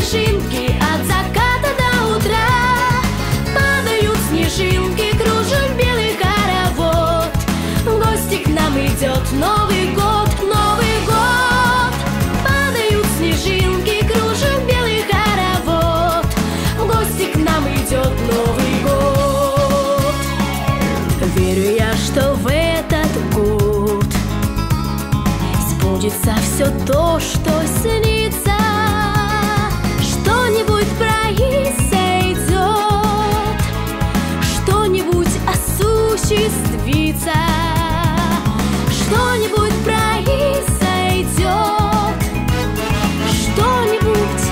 снежинки от заката до утра. Падают снежинки, кружит белый хоровод. В гости к нам идет Новый год, Новый год. Падают снежинки, кружит белый хоровод. В гости к нам идет Новый год. Верю я, что в этот год сбудется все то, что снится. Что-нибудь произойдет, что-нибудь осуществится. Что-нибудь произойдет, что-нибудь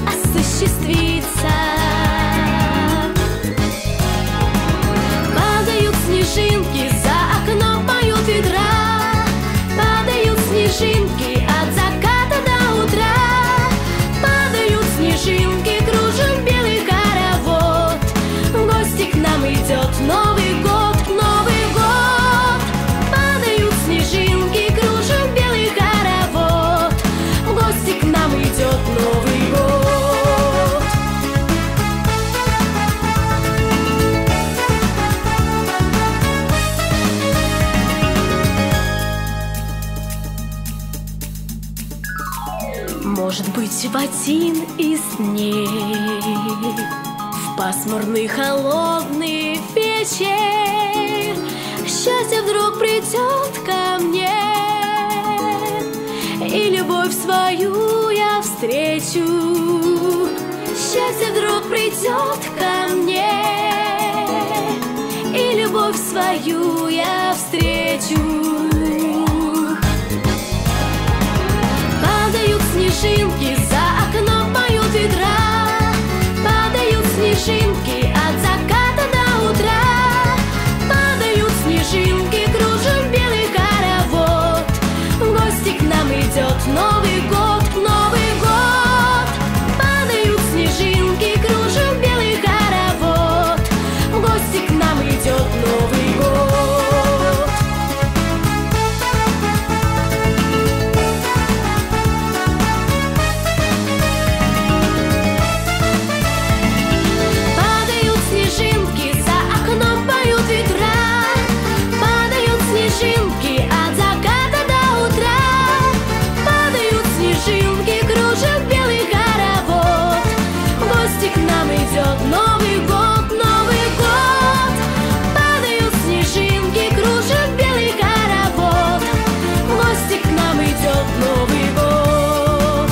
осуществится. Падают снежинки, за окном поют ветра. Падают снежинки от заката до утра. Падают снежинки, кружит белый хоровод. В гости к нам идет Новый год, Новый год. Падают снежинки, кружит белый хоровод. В гости к нам идет Новый год. Может быть, в один из дней, в пасмурный холодный вечер, счастье вдруг придет ко мне, и любовь свою я встречу. Счастье вдруг придет ко мне, и любовь свою я встречу. Падают снежинки, за окном поют ветра. Падают снежинки от заката до утра. Падают снежинки, кружит белый хоровод. В гости к нам идет Новый год, Новый год. Падают снежинки, кружит белый хоровод. В гости к нам идет Новый год. Новый год, Новый год. Падают снежинки, кружит белый хоровод. В гости к нам идет Новый год.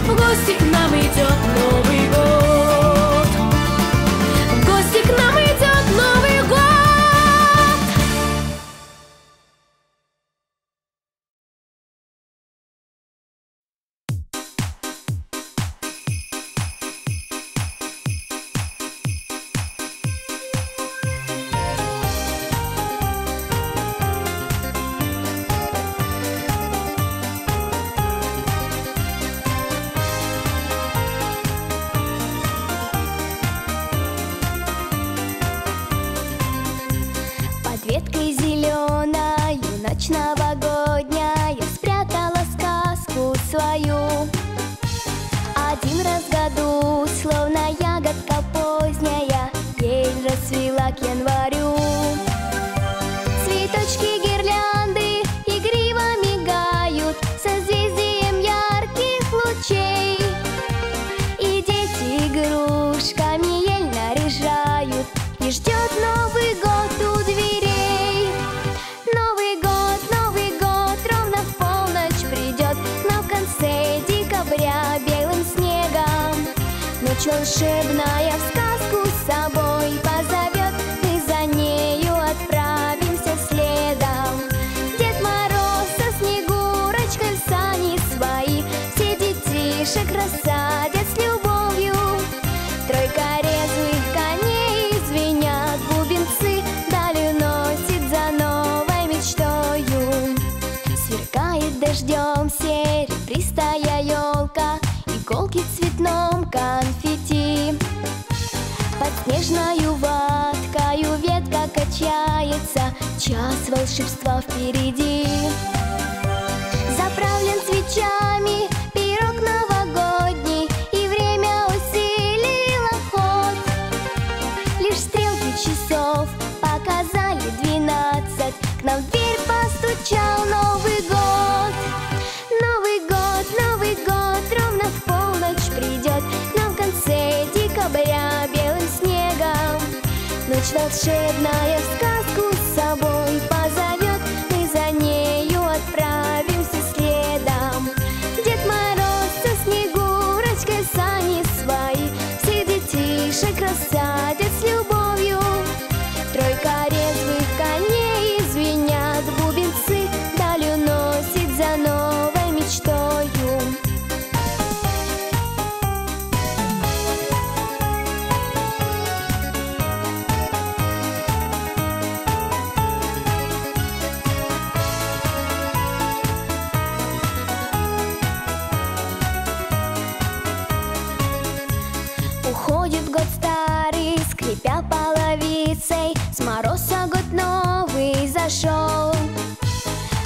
В гости к нам идет Новый год. В гости к нам идет Новый год. Веткой зеленою, ночь новогодняя, спрятала сказку свою. Один раз в году, словно ягодка поздняя, ель расцвела к январю. Цветочки гирлянды игриво мигают созвездием ярких лучей. И дети игрушками ель наряжают, и ждет Новый год у дверей. Новый год, ровно в полночь придет, но в конце декабря белым снегом ночь волшебная в сказку с собой позовет. Мы за нею отправимся следом. Дед Мороз со Снегурочкой в сани свои все детишек рассадят с любовью. Тройка резвых коней звенят бубенцы, даль уносит за новой мечтою. Сверкает дождем серебристая елка, иголки в цветном конфетти. Под снежною ваткою ветка качается, час волшебства впереди. Заправлен свечами пирог новогодний, и в волшебная в сказку с собой позовет, мы за нею отправимся следом. Дед Мороз со Снегурочкой сани свои всех детишек рассадят с любовью. Тройка резвых коней звенят бубенцы, даль уносит за новой мечтою. Уходит год старый, скрипя половицей, с мороза год новый зашел.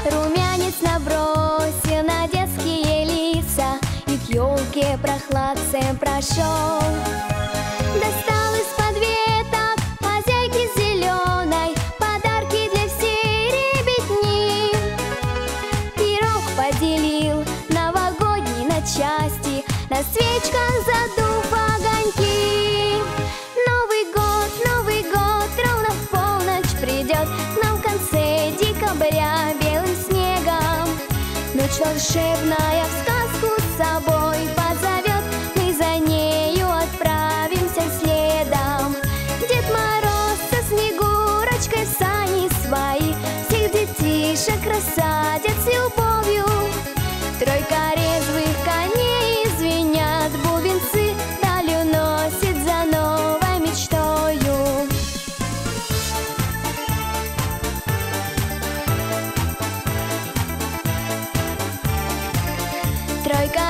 Румянец набросил на детские лица и к елке прохладцем прошел. Достал из-под веток хозяйки зеленой подарки для всей ребятни. Пирог поделил новогодний на части, на свечках задув огоньки. Новый год ровно в полночь придет к нам в конце декабря белым снегом. Ночь волшебная в сказку с собой позовет, мы за нею отправимся следом. Дед Мороз со Снегурочкой в сани свои всех детишек рассадят с любовью. Тройка резвых коней звенят бубенцы, даль уносит за новой мечтою. Тройка